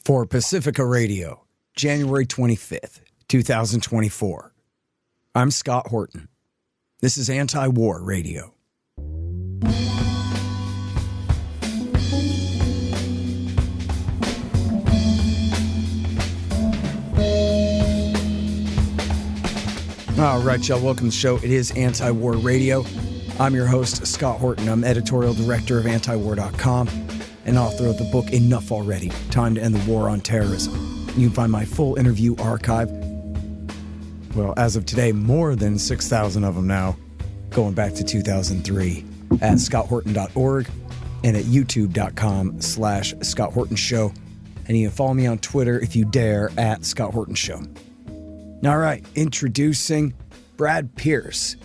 For Pacifica Radio, January 25th, 2024. I'm Scott Horton. This is Anti-War Radio. All right, y'all, welcome to the show. It is Anti-War Radio. I'm your host, Scott Horton. I'm editorial director of antiwar.com and author of the book Enough Already, Time to End the War on Terrorism. You can find my full interview archive, well, as of today, more than 6,000 of them now, going back to 2003, at scotthorton.org and at youtube.com/Scott Horton Show. And you can follow me on Twitter, if you dare, at Scott Horton Show. All right, introducing Brad Pearce,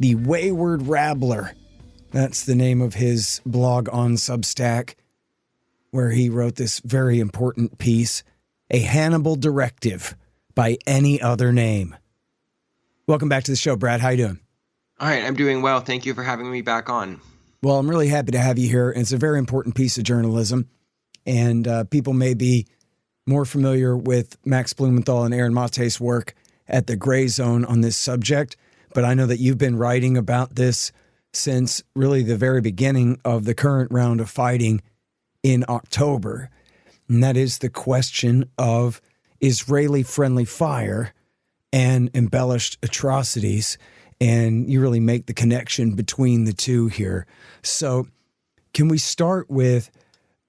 the Wayward Rabbler. That's the name of his blog on Substack, where he wrote this very important piece, A Hannibal Directive by Any Other Name. Welcome back to the show, Brad. How you doing? All right, I'm doing well. Thank you for having me back on. Well, I'm really happy to have you here. It's a very important piece of journalism, and people may be more familiar with Max Blumenthal and Aaron Mate's work at the Gray Zone on this subject, but I know that you've been writing about this since really the very beginning of the current round of fighting in October, and that is the question of Israeli friendly fire and embellished atrocities, and you really make the connection between the two here. So can we start with,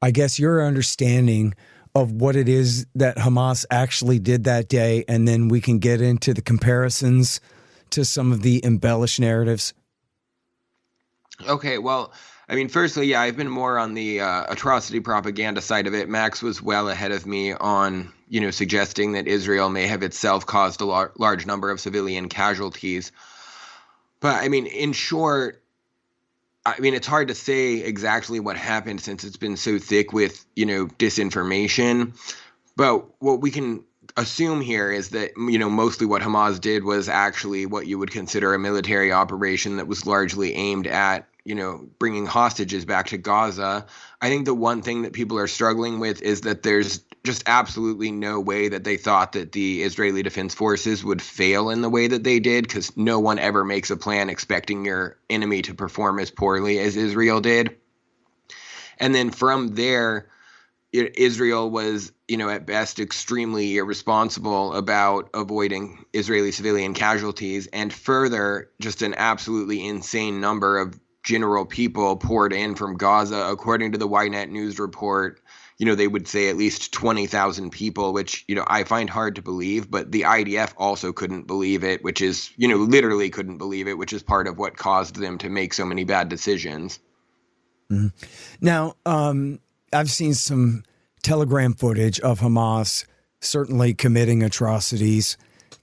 I guess, your understanding of what it is that Hamas actually did that day, and then we can get into the comparisons to some of the embellished narratives? Okay, well, I mean, firstly, yeah, I've been more on the atrocity propaganda side of it. Max was well ahead of me on, suggesting that Israel may have itself caused a large number of civilian casualties. But, I mean, in short, it's hard to say exactly what happened since it's been so thick with, disinformation. But what we can assume here is that, mostly what Hamas did was actually what you would consider a military operation that was largely aimed at, bringing hostages back to Gaza. I think the one thing that people are struggling with is that there's just absolutely no way that they thought that the Israeli Defense Forces would fail in the way that they did, because no one ever makes a plan expecting your enemy to perform as poorly as Israel did. And then from there, Israel was, at best extremely irresponsible about avoiding Israeli civilian casualties, and further, just an absolutely insane number of general people poured in from Gaza. According to the Ynet News report, they would say at least 20,000 people, which, I find hard to believe, but the IDF also couldn't believe it, which is, literally couldn't believe it, which is part of what caused them to make so many bad decisions. Mm-hmm. Now, I've seen some telegram footage of Hamas certainly committing atrocities,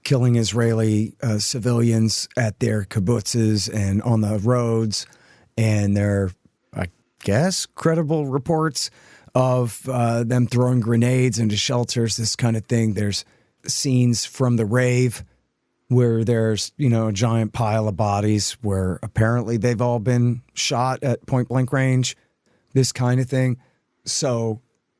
killing Israeli civilians at their kibbutzes and on the roads, and there are, I guess, credible reports of them throwing grenades into shelters, this kind of thing. There's scenes from the rave where there's, a giant pile of bodies where apparently they've all been shot at point blank range, this kind of thing. So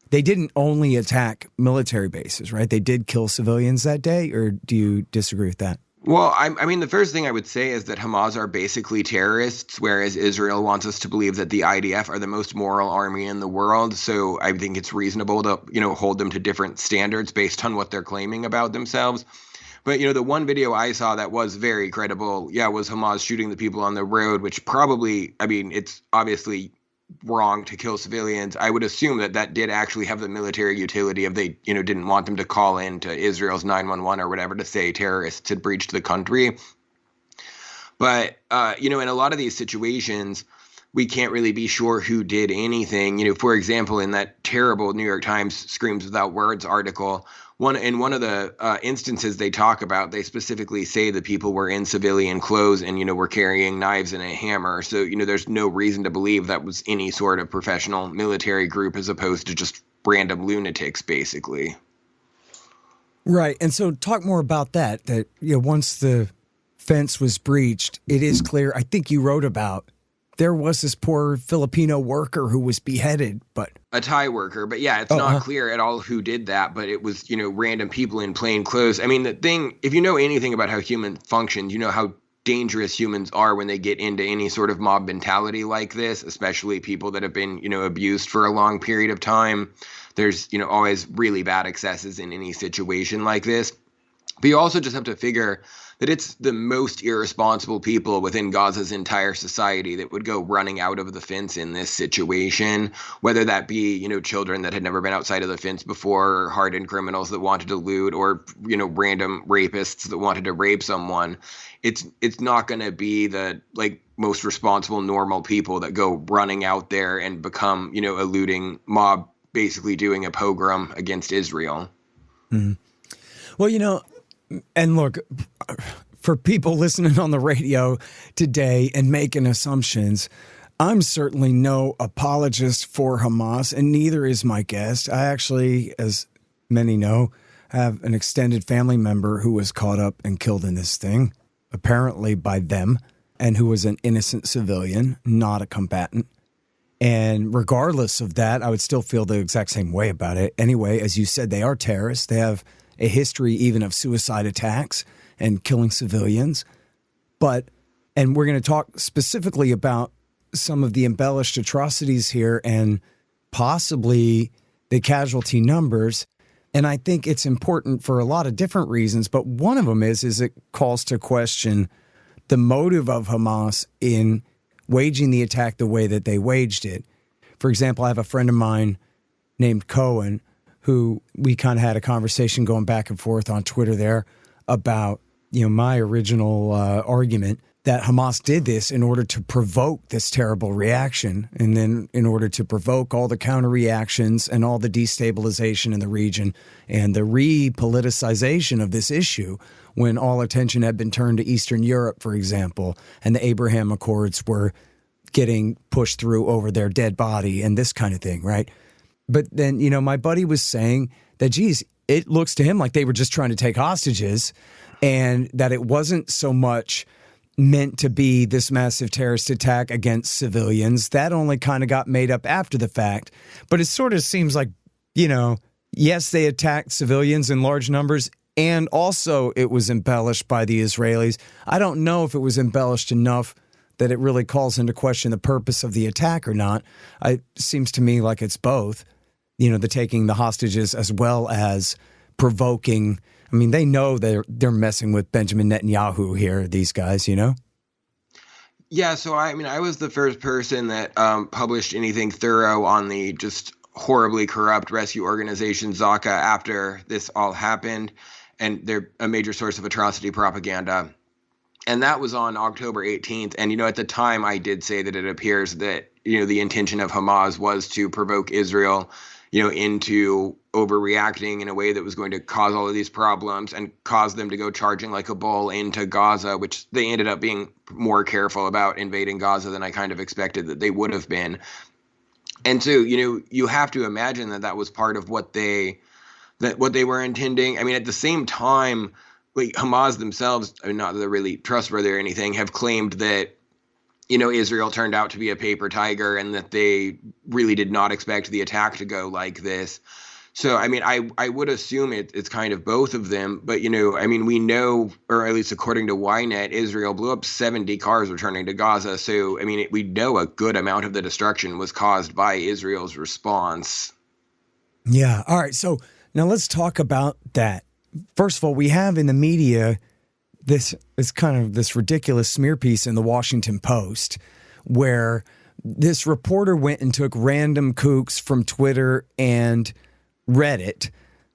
they didn't only attack military bases, right? They did kill civilians that day, or do you disagree with that? Well, the first thing I would say is that Hamas are basically terrorists, whereas Israel wants us to believe that the IDF are the most moral army in the world. So I think it's reasonable to, hold them to different standards based on what they're claiming about themselves. But, the one video I saw that was very credible, was Hamas shooting the people on the road, which probably, it's obviously wrong to kill civilians. I would assume that did actually have the military utility of they, didn't want them to call in to Israel's 911 or whatever to say terrorists had breached the country. But, in a lot of these situations, we can't really be sure who did anything. For example, in that terrible New York Times Screams Without Words article, one of the instances they talk about, they specifically say the people were in civilian clothes and, were carrying knives and a hammer. So, there's no reason to believe that was any sort of professional military group as opposed to just random lunatics, basically. Right. And so talk more about that, once the fence was breached, it is clear, I think you wrote about there was this poor Filipino worker who was beheaded, but a Thai worker. But yeah, it's not clear at all who did that, but it was, random people in plain clothes. I mean, the thing, if you know anything about how human functions, you know how dangerous humans are when they get into any sort of mob mentality like this, especially people that have been, abused for a long period of time. There's, always really bad excesses in any situation like this. But you also just have to figure that it's the most irresponsible people within Gaza's entire society that would go running out of the fence in this situation, whether that be, children that had never been outside of the fence before, or hardened criminals that wanted to loot, or, random rapists that wanted to rape someone. It's not going to be the, most responsible, normal people that go running out there and become, a looting mob, basically doing a pogrom against Israel. Mm-hmm. Well, and look, for people listening on the radio today and making assumptions, I'm certainly no apologist for Hamas, and neither is my guest. I actually, as many know, have an extended family member who was caught up and killed in this thing, apparently by them, and who was an innocent civilian, not a combatant. And regardless of that, I would still feel the exact same way about it. Anyway, as you said, they are terrorists. They have a history even of suicide attacks and killing civilians. And we're going to talk specifically about some of the embellished atrocities here and possibly the casualty numbers. And I think it's important for a lot of different reasons, but one of them is it calls to question the motive of Hamas in waging the attack the way that they waged it. For example, I have a friend of mine named Cohen who we kind of had a conversation going back and forth on Twitter there about, my original argument that Hamas did this in order to provoke this terrible reaction, and then in order to provoke all the counter reactions and all the destabilization in the region and the re-politicization of this issue when all attention had been turned to Eastern Europe, for example, and the Abraham Accords were getting pushed through over their dead body and this kind of thing, right? But then, my buddy was saying that, geez, it looks to him like they were just trying to take hostages and that it wasn't so much meant to be this massive terrorist attack against civilians. That only kind of got made up after the fact. But it sort of seems like, yes, they attacked civilians in large numbers, and also it was embellished by the Israelis. I don't know if it was embellished enough that it really calls into question the purpose of the attack or not. It seems to me like it's both. The taking the hostages as well as provoking. I mean, they know they're messing with Benjamin Netanyahu here, these guys, Yeah, so I was the first person that published anything thorough on the just horribly corrupt rescue organization Zaka after this all happened, and they're a major source of atrocity propaganda. And that was on October 18th. And, at the time I did say that it appears that, the intention of Hamas was to provoke Israel, into overreacting in a way that was going to cause all of these problems and cause them to go charging like a bull into Gaza, which they ended up being more careful about invading Gaza than I kind of expected that they would have been. And so, you have to imagine that was part of what they were intending. I mean, at the same time, Hamas themselves, not that they're really trustworthy or anything, have claimed that, Israel turned out to be a paper tiger and that they really did not expect the attack to go like this. So, I would assume it's kind of both of them. But, we know, or at least according to Ynet, Israel blew up 70 cars returning to Gaza. So, we know a good amount of the destruction was caused by Israel's response. Yeah. All right. So now let's talk about that. First of all, we have in the media this ridiculous smear piece in the Washington Post where this reporter went and took random kooks from Twitter and Reddit,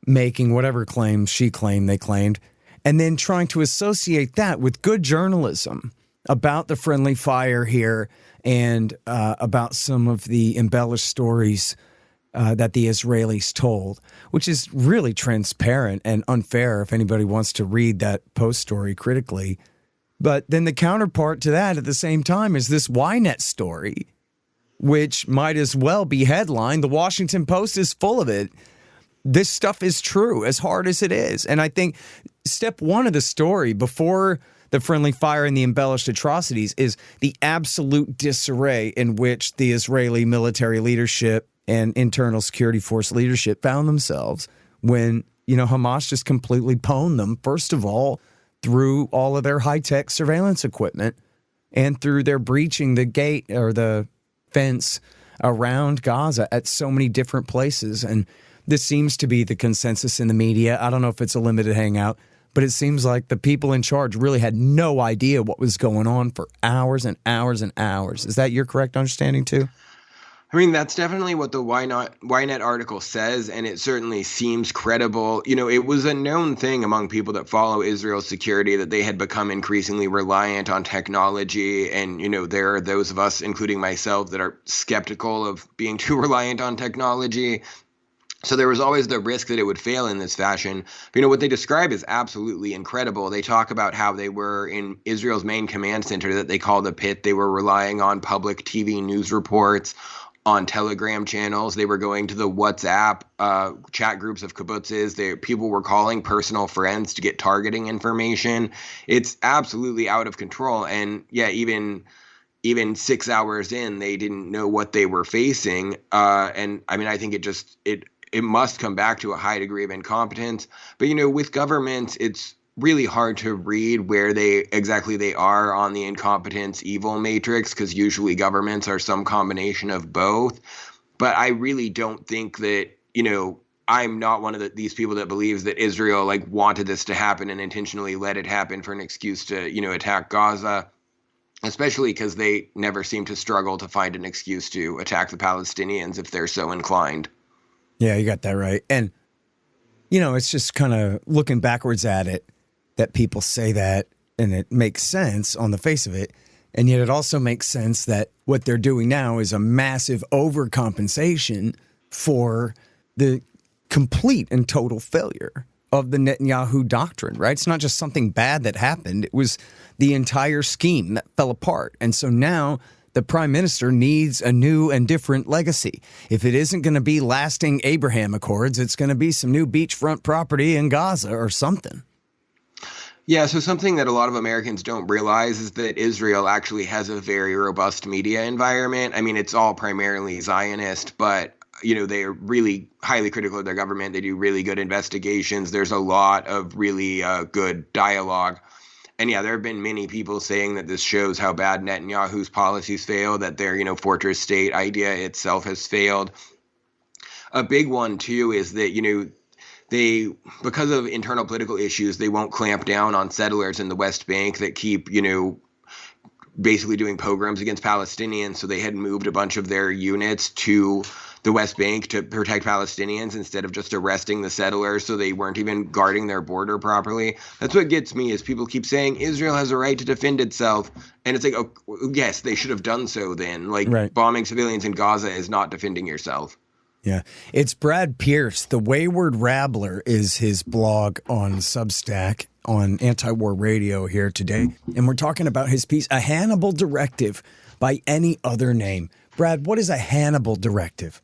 making whatever claims she claimed they claimed, and then trying to associate that with good journalism about the friendly fire here and about some of the embellished stories that the Israelis told, which is really transparent and unfair if anybody wants to read that Post story critically. But then the counterpart to that at the same time is this Ynet story, which might as well be headlined. The Washington Post is full of it. This stuff is true, as hard as it is. And I think step one of the story, before the friendly fire and the embellished atrocities is the absolute disarray in which the Israeli military leadership and internal security force leadership found themselves when, Hamas just completely pwned them, first of all, through all of their high-tech surveillance equipment and through their breaching the gate or the fence around Gaza at so many different places. And this seems to be the consensus in the media. I don't know if it's a limited hangout, but it seems like the people in charge really had no idea what was going on for hours and hours and hours. Is that your correct understanding too? I mean, that's definitely what the Ynet article says, and it certainly seems credible. It was a known thing among people that follow Israel's security that they had become increasingly reliant on technology. And, there are those of us, including myself, that are skeptical of being too reliant on technology. So there was always the risk that it would fail in this fashion. But, what they describe is absolutely incredible. They talk about how they were in Israel's main command center that they call the pit. They were relying on public TV news reports, on Telegram channels. They were going to the WhatsApp chat groups of kibbutzes. People were calling personal friends to get targeting information. It's absolutely out of control. And yeah, even 6 hours in, they didn't know what they were facing. And I mean, I think it must come back to a high degree of incompetence. But, with governments, it's really hard to read where they are on the incompetence evil matrix, because usually governments are some combination of both. But I really don't think that, I'm not one of these people that believes that Israel wanted this to happen and intentionally let it happen for an excuse to, attack Gaza, especially because they never seem to struggle to find an excuse to attack the Palestinians if they're so inclined. Yeah, you got that right. And, it's just kind of looking backwards at it that people say that, and it makes sense on the face of it. And yet it also makes sense that what they're doing now is a massive overcompensation for the complete and total failure of the Netanyahu doctrine, right? It's not just something bad that happened. It was the entire scheme that fell apart. And so now the prime minister needs a new and different legacy. If it isn't going to be lasting Abraham Accords, it's going to be some new beachfront property in Gaza or something. Yeah, so something that a lot of Americans don't realize is that Israel actually has a very robust media environment. I mean, it's all primarily Zionist, but, they are really highly critical of their government. They do really good investigations. There's a lot of really good dialogue. And yeah, there have been many people saying that this shows how bad Netanyahu's policies fail, that their, fortress state idea itself has failed. A big one, too, is that, because of internal political issues, they won't clamp down on settlers in the West Bank that keep, basically doing pogroms against Palestinians. So they had moved a bunch of their units to the West Bank to protect Palestinians instead of just arresting the settlers. So they weren't even guarding their border properly. That's what gets me, is people keep saying Israel has a right to defend itself. And it's like, oh, yes, they should have done so then. Right. Bombing civilians in Gaza is not defending yourself. Yeah, it's Brad Pearce. The Wayward Rabbler is his blog on Substack on Anti-War Radio here today. And we're talking about his piece, A Hannibal Directive by Any Other Name. Brad, what is a Hannibal Directive?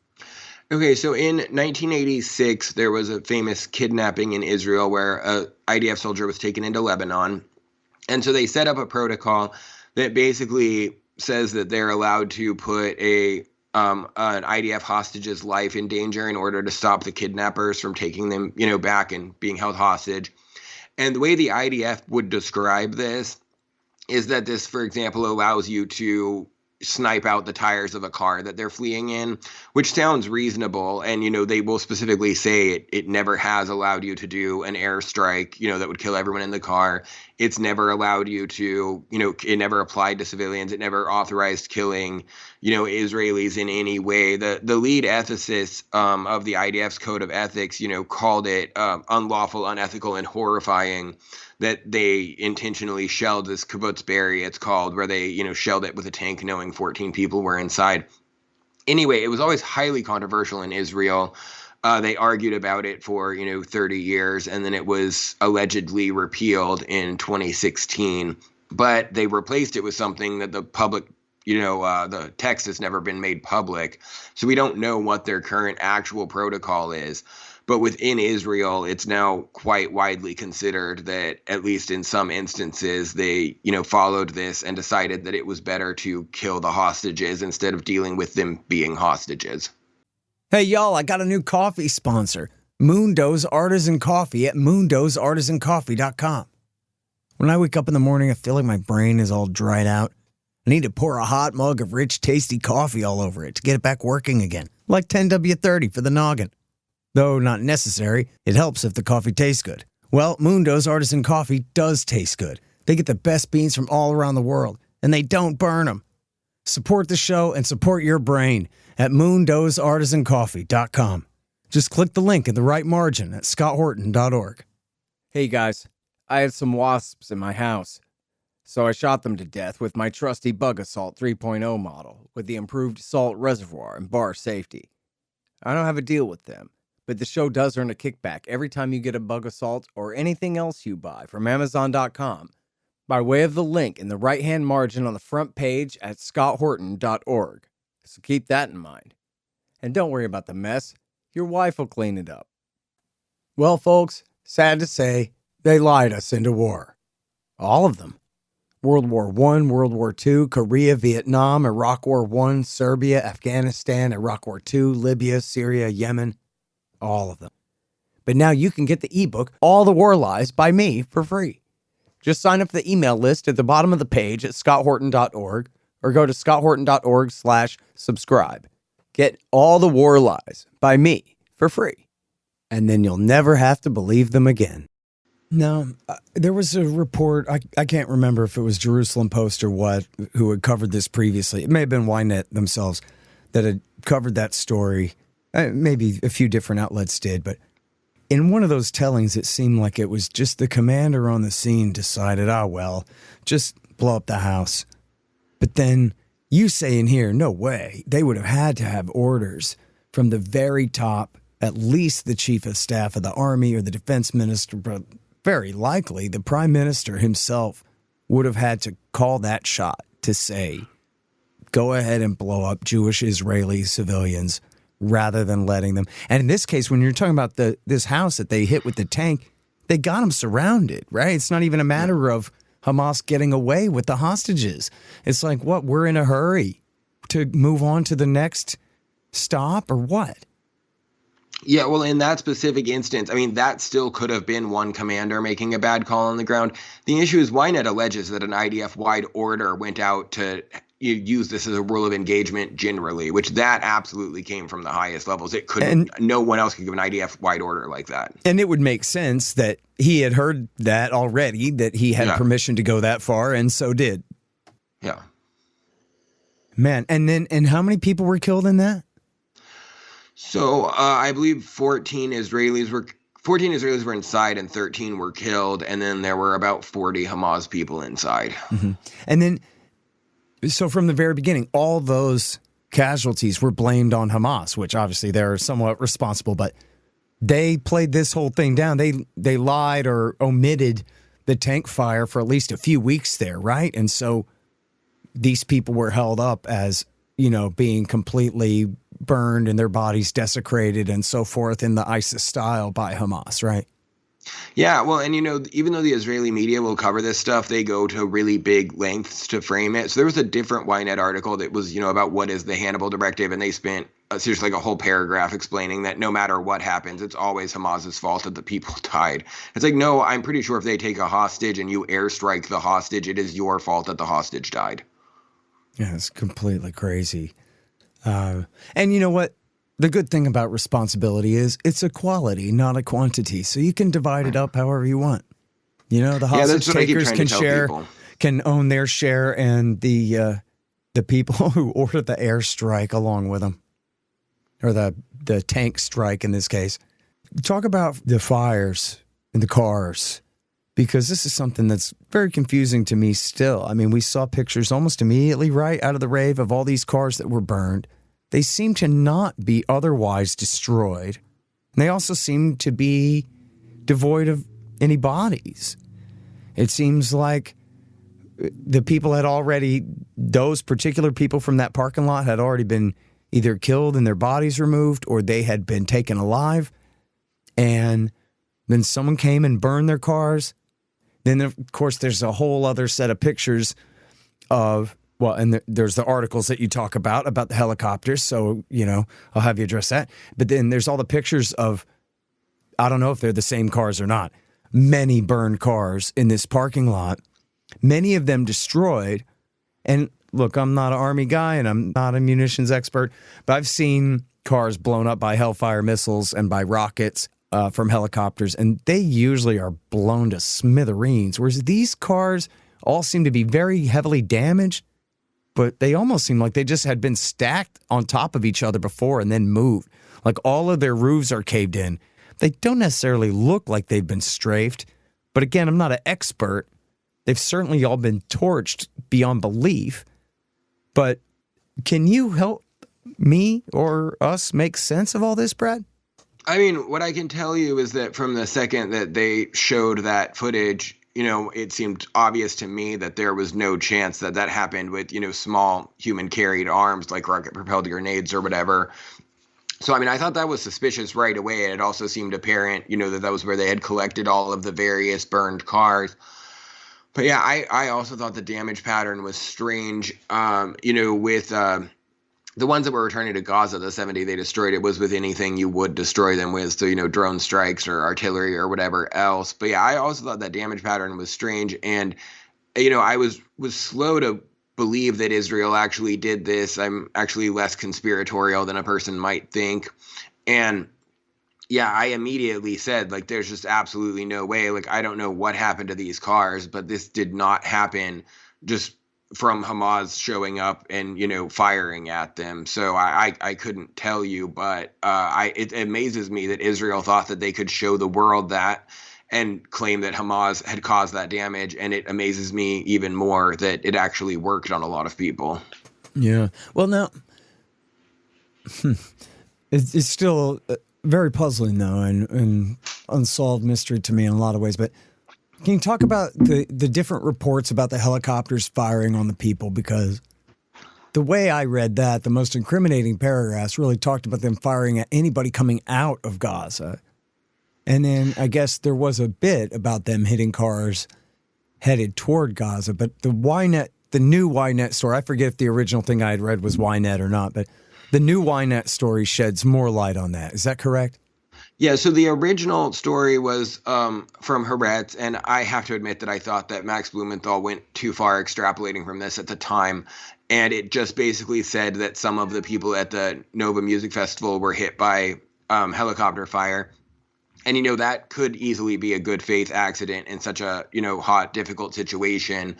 Okay, so in 1986, there was a famous kidnapping in Israel where an IDF soldier was taken into Lebanon. And so they set up a protocol that basically says that they're allowed to put an IDF hostage's life in danger in order to stop the kidnappers from taking them, back and being held hostage. And the way the IDF would describe this is that this, for example, allows you to snipe out the tires of a car that they're fleeing in, which sounds reasonable. And, they will specifically say it never has allowed you to do an airstrike, that would kill everyone in the car. It's never allowed you to, it never applied to civilians. It never authorized killing, Israelis in any way. The lead ethicist of the IDF's code of ethics, called it unlawful, unethical, and horrifying that they intentionally shelled this kibbutz Berry, it's called, where they, shelled it with a tank knowing 14 people were inside. Anyway, it was always highly controversial in Israel. They argued about it for, 30 years, and then it was allegedly repealed in 2016. But they replaced it with something that the public the text has never been made public. So we don't know what their current actual protocol is. But within Israel, it's now quite widely considered that, at least in some instances, they, followed this and decided that it was better to kill the hostages instead of dealing with them being hostages. Hey, y'all, I got a new coffee sponsor, Mundo's Artisan Coffee at mundosartisancoffee.com. When I wake up in the morning, I feel like my brain is all dried out. I need to pour a hot mug of rich, tasty coffee all over it to get it back working again, like 10W30 for the noggin. Though not necessary, it helps if the coffee tastes good. Well, Mundo's Artisan Coffee does taste good. They get the best beans from all around the world, and they don't burn them. Support the show and support your brain at mundosartisancoffee.com. Just click the link in the right margin at scotthorton.org. Hey guys, I had some wasps in my house, so I shot them to death with my trusty Bug Assault 3.0 model with the improved salt reservoir and bar safety. I don't have a deal with them, but the show does earn a kickback every time you get a Bug Assault or anything else you buy from Amazon.com by way of the link in the right-hand margin on the front page at scotthorton.org. So keep that in mind. And don't worry about the mess. Your wife will clean it up. Well, folks, sad to say, they lied us into war. All of them. World War I, World War II, Korea, Vietnam, Iraq War I, Serbia, Afghanistan, Iraq War II, Libya, Syria, Yemen. All of them. But now you can get the ebook, All the War Lies, by me for free. Just sign up for the email list at the bottom of the page at scotthorton.org or go to scotthorton.org/subscribe. Get All the War Lies by me for free. And then you'll never have to believe them again. No, there was a report, I can't remember if it was Jerusalem Post or what, who had covered this previously. It may have been Ynet themselves that had covered that story. Maybe a few different outlets did, but in one of those tellings, it seemed like it was just the commander on the scene decided, just blow up the house. But then you say in here, no way. They would have had to have orders from the very top, at least the chief of staff of the army or the defense minister, but very likely the prime minister himself would have had to call that shot to say, go ahead and blow up Jewish Israeli civilians rather than letting them. And in this case, when you're talking about this house that they hit with the tank, they got them surrounded, right? It's not even a matter of Hamas getting away with the hostages. It's like, what, we're in a hurry to move on to the next stop or what? Yeah, well, in that specific instance, I mean, that still could have been one commander making a bad call on the ground. The issue is Ynet alleges that an IDF-wide order went out to use this as a rule of engagement generally, which that absolutely came from the highest levels. It couldn't, no one else could give an IDF-wide order like that. And it would make sense that he had heard that already, that he had permission to go that far, and so did. Yeah. Man, and how many people were killed in that? So I believe 14 Israelis were inside and 13 were killed, and then there were about 40 Hamas people inside. Mm-hmm. And then, so from the very beginning, all those casualties were blamed on Hamas, which obviously they're somewhat responsible, but they played this whole thing down. They lied or omitted the tank fire for at least a few weeks there, right? And so these people were held up as, being completely burned and their bodies desecrated and so forth in the ISIS style by Hamas, right? Yeah, well, and even though the Israeli media will cover this stuff, they go to really big lengths to frame it. So there was a different Ynet article that was, about what is the Hannibal Directive, and they spent seriously like a whole paragraph explaining that no matter what happens, it's always Hamas's fault that the people died. It's like, no, I'm pretty sure if they take a hostage and you airstrike the hostage, it is your fault that the hostage died. Yeah, it's completely crazy. And you know what? The good thing about responsibility is it's a quality, not a quantity. So you can divide it up however you want. The hostage takers can own their share, and the people who order the airstrike along with them, or the tank strike in this case. Talk about the fires in the cars, because this is something that's very confusing to me still. I mean, we saw pictures almost immediately right out of the rave of all these cars that were burned. They seem to not be otherwise destroyed. And they also seem to be devoid of any bodies. It seems like the people had already, those particular people from that parking lot had already been either killed and their bodies removed, or they had been taken alive. And then someone came and burned their cars. Then, of course, there's a whole other set of pictures of, well, and there's the articles that you talk about the helicopters. So, I'll have you address that. But then there's all the pictures of, I don't know if they're the same cars or not, many burned cars in this parking lot, many of them destroyed. And look, I'm not an Army guy and I'm not a munitions expert, but I've seen cars blown up by Hellfire missiles and by rockets from helicopters, and they usually are blown to smithereens, whereas these cars all seem to be very heavily damaged, but they almost seem like they just had been stacked on top of each other before and then moved. Like all of their roofs are caved in. They don't necessarily look like they've been strafed, but again, I'm not an expert. They've certainly all been torched beyond belief. But can you help me or us make sense of all this, Brad? I mean, what I can tell you is that from the second that they showed that footage, it seemed obvious to me that there was no chance that that happened with, small human carried arms like rocket propelled grenades or whatever. So, I mean, I thought that was suspicious right away. And it also seemed apparent, that was where they had collected all of the various burned cars. But yeah, I also thought the damage pattern was strange, with the ones that were returning to Gaza, the 70 they destroyed, it was with anything you would destroy them with. So, drone strikes or artillery or whatever else. But yeah, I also thought that damage pattern was strange. And, I was slow to believe that Israel actually did this. I'm actually less conspiratorial than a person might think. And yeah, I immediately said, like, there's just absolutely no way. Like, I don't know what happened to these cars, but this did not happen just from Hamas showing up and, firing at them. So I couldn't tell you, but it amazes me that Israel thought that they could show the world that and claim that Hamas had caused that damage. And it amazes me even more that it actually worked on a lot of people. Yeah. Well, now, it's still very puzzling, though, and unsolved mystery to me in a lot of ways. But can you talk about the different reports about the helicopters firing on the people? Because the way I read that, the most incriminating paragraphs really talked about them firing at anybody coming out of Gaza. And then I guess there was a bit about them hitting cars headed toward Gaza. But the new Ynet story, I forget if the original thing I had read was Ynet or not, but the new Ynet story sheds more light on that. Is that correct? Yeah, so the original story was from Haaretz, and I have to admit that I thought that Max Blumenthal went too far extrapolating from this at the time, and it just basically said that some of the people at the Nova Music Festival were hit by helicopter fire. And, that could easily be a good faith accident in such a, hot, difficult situation.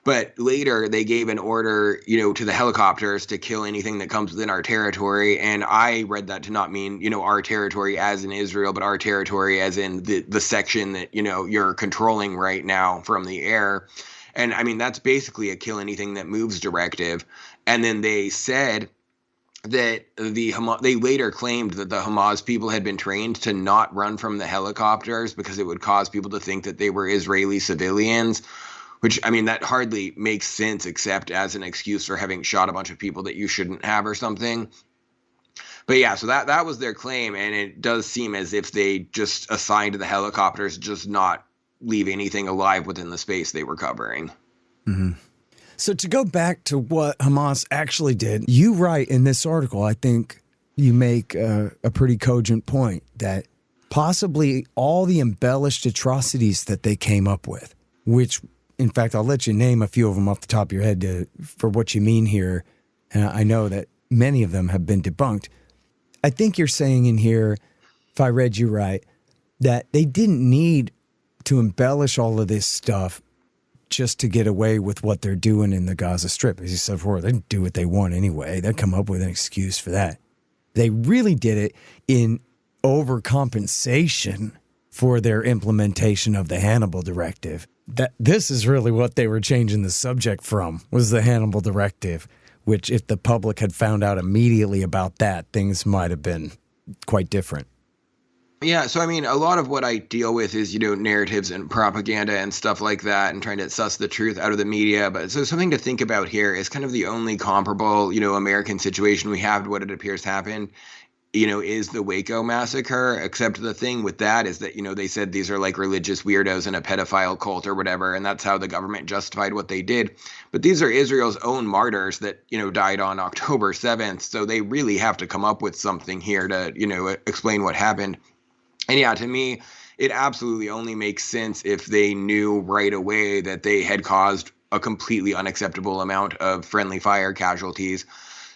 But later they gave an order, to the helicopters to kill anything that comes within our territory. And I read that to not mean, our territory as in Israel, but our territory as in the section that, you're controlling right now from the air. And I mean, that's basically a kill anything that moves directive. And then they said that they later claimed that the Hamas people had been trained to not run from the helicopters because it would cause people to think that they were Israeli civilians. Which, I mean, that hardly makes sense except as an excuse for having shot a bunch of people that you shouldn't have or something. But yeah, so that was their claim. And it does seem as if they just assigned the helicopters just not leave anything alive within the space they were covering. Mm-hmm. So to go back to what Hamas actually did, you write in this article, I think you make a pretty cogent point that possibly all the embellished atrocities that they came up with, which, in fact, I'll let you name a few of them off the top of your head for what you mean here. And I know that many of them have been debunked. I think you're saying in here, if I read you right, that they didn't need to embellish all of this stuff just to get away with what they're doing in the Gaza Strip. As you said before, they do what they want anyway. They'll come up with an excuse for that. They really did it in overcompensation for their implementation of the Hannibal Directive. This is really what they were changing the subject from, was the Hannibal Directive, which if the public had found out immediately about that, things might have been quite different. Yeah, so I mean, a lot of what I deal with is, narratives and propaganda and stuff like that, and trying to suss the truth out of the media. But so something to think about here is kind of the only comparable, American situation we have to what it appears happened, is the Waco massacre. Except the thing with that is that, they said these are like religious weirdos in a pedophile cult or whatever, and that's how the government justified what they did. But these are Israel's own martyrs that, died on October 7th. So they really have to come up with something here to, explain what happened. And yeah, to me, it absolutely only makes sense if they knew right away that they had caused a completely unacceptable amount of friendly fire casualties.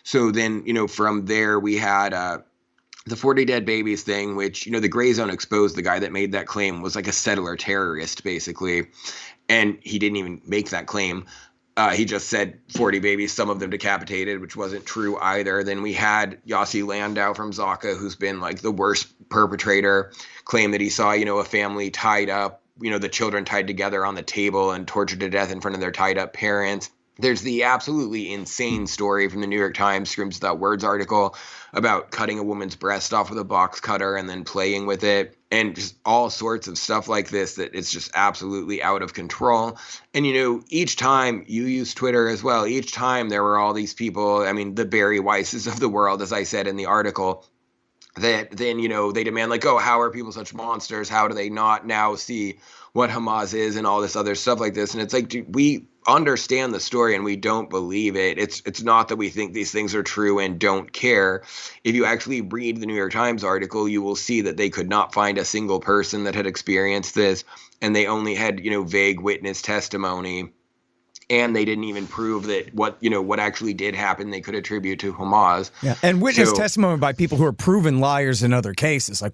So then, from there, we had the 40 dead babies thing, which, the gray zone exposed the guy that made that claim was like a settler terrorist, basically. And he didn't even make that claim. He just said 40 babies, some of them decapitated, which wasn't true either. Then we had Yossi Landau from Zaka, who's been like the worst perpetrator, claim that he saw, a family tied up, the children tied together on the table and tortured to death in front of their tied up parents. There's the absolutely insane story from the New York Times Screams Without Words article about cutting a woman's breast off with a box cutter and then playing with it, and just all sorts of stuff like this that it's just absolutely out of control. And, each time you use Twitter as well, each time there were all these people, I mean, the Barry Weisses of the world, as I said in the article, that then, they demand like, oh, how are people such monsters? How do they not now see what Hamas is and all this other stuff like this? And it's like, dude, we understand the story and we don't believe it. It's not that we think these things are true and don't care. If you actually read the New York Times article, you will see that they could not find a single person that had experienced this, and they only had, vague witness testimony. And they didn't even prove that what actually did happen they could attribute to Hamas. Yeah, and witness testimony by people who are proven liars in other cases. Like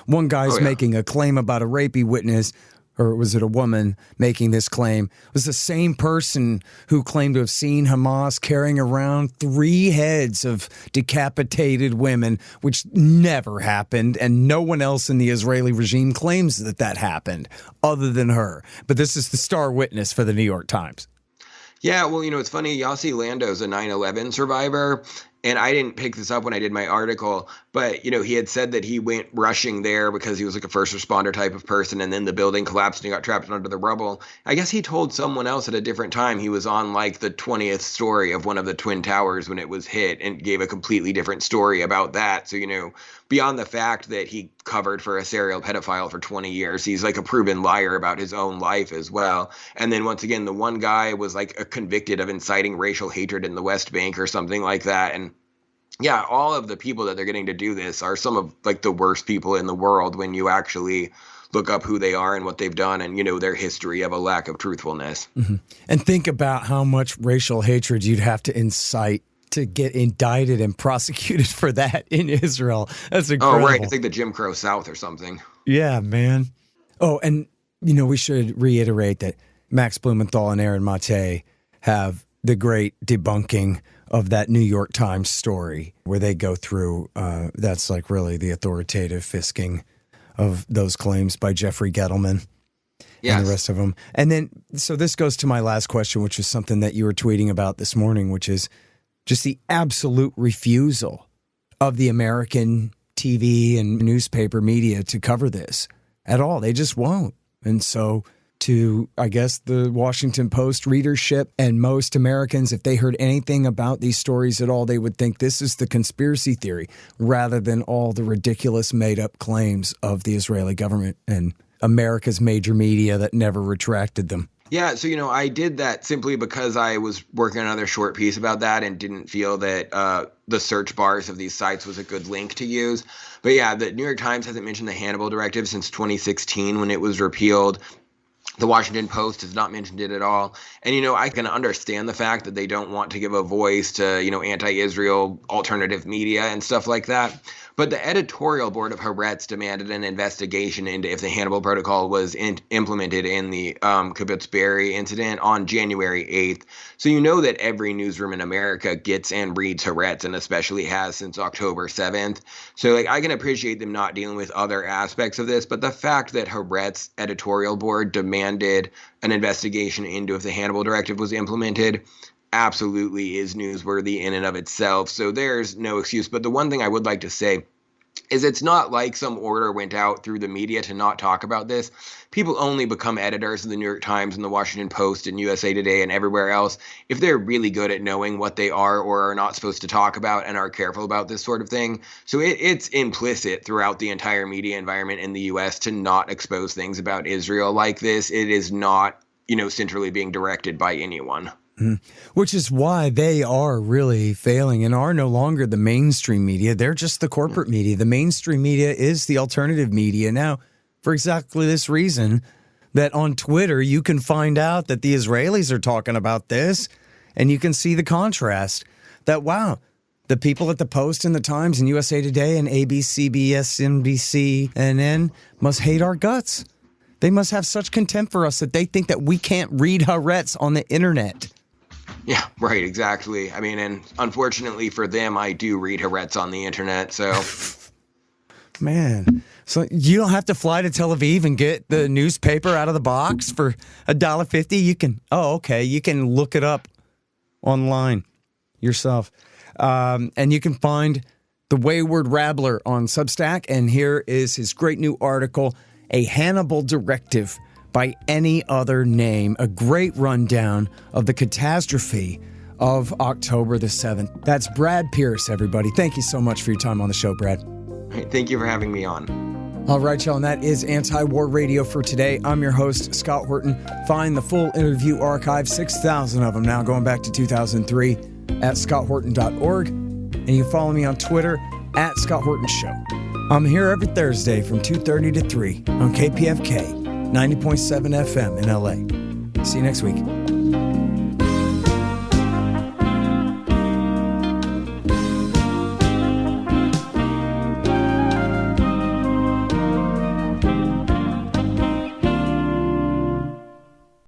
one guy's making a claim about a rapey witness, or was it a woman making this claim? It was the same person who claimed to have seen Hamas carrying around 3 heads of decapitated women, which never happened, and no one else in the Israeli regime claims that happened other than her. But this is the star witness for the New York Times. Yeah, well, it's funny. Yossi Landau's a 9/11 survivor, and I didn't pick this up when I did my article, but, he had said that he went rushing there because he was like a first responder type of person, and then the building collapsed and he got trapped under the rubble. I guess he told someone else at a different time he was on like the 20th story of one of the Twin Towers when it was hit, and gave a completely different story about that. So, beyond the fact that he covered for a serial pedophile for 20 years, he's like a proven liar about his own life as well. And then once again, the one guy was like convicted of inciting racial hatred in the West Bank or something like that. And yeah, all of the people that they're getting to do this are some of like the worst people in the world when you actually look up who they are and what they've done and, their history of a lack of truthfulness. Mm-hmm. And think about how much racial hatred you'd have to incite to get indicted and prosecuted for that in Israel. That's incredible. Oh, right. It's like the Jim Crow South or something. Yeah, man. Oh, and, we should reiterate that Max Blumenthal and Aaron Mate have the great debunking of that New York Times story where they go through, that's like really the authoritative fisking of those claims by Jeffrey Gettleman. Yes. And the rest of them. And then, so this goes to my last question, which is something that you were tweeting about this morning, which is just the absolute refusal of the American TV and newspaper media to cover this at all. They just won't. And so to, I guess, the Washington Post readership and most Americans, if they heard anything about these stories at all, they would think this is the conspiracy theory rather than all the ridiculous made-up claims of the Israeli government and America's major media that never retracted them. Yeah, so, I did that simply because I was working on another short piece about that and didn't feel that the search bars of these sites was a good link to use. But yeah, the New York Times hasn't mentioned the Hannibal Directive since 2016 when it was repealed. The Washington Post has not mentioned it at all. And, I can understand the fact that they don't want to give a voice to, anti-Israel alternative media and stuff like that. But the editorial board of Haaretz demanded an investigation into if the Hannibal Protocol was implemented in the Kibbutz Be'eri incident on January 8th. So that every newsroom in America gets and reads Haaretz, and especially has since October 7th. So I can appreciate them not dealing with other aspects of this, but the fact that Haaretz editorial board demanded an investigation into if the Hannibal Directive was implemented absolutely is newsworthy in and of itself. So there's no excuse. But the one thing I would like to say is it's not like some order went out through the media to not talk about this. People only become editors of the New York Times and the Washington Post and USA Today and everywhere else if they're really good at knowing what they are or are not supposed to talk about and are careful about this sort of thing. So it's implicit throughout the entire media environment in the U.S. to not expose things about Israel like this. It is not, centrally being directed by anyone. Which is why they are really failing and are no longer the mainstream media. They're just the corporate media. The mainstream media is the alternative media now for exactly this reason, that on Twitter you can find out that the Israelis are talking about this, and you can see the contrast that, wow, the people at the Post and the Times and USA Today and ABC, CBS, NBC, CNN must hate our guts. They must have such contempt for us that they think that we can't read Haaretz on the internet. Yeah, right, exactly. I mean, and unfortunately for them, I do read Haaretz on the internet, so... Man, so you don't have to fly to Tel Aviv and get the newspaper out of the box for $1.50? You can look it up online yourself. And you can find The Wayward Rabbler on Substack, and here is his great new article, A Hannibal Directive by Any Other Name, a great rundown of the catastrophe of October the 7th. That's Brad Pearce, everybody. Thank you so much for your time on the show, Brad. Thank you for having me on. All right, y'all, and that is Anti-War Radio for today. I'm your host, Scott Horton. Find the full interview archive, 6,000 of them now, going back to 2003, at scotthorton.org. And you can follow me on Twitter, at Scott Horton Show. I'm here every Thursday from 2:30 to 3 on KPFK. 90.7 FM in LA. See you next week.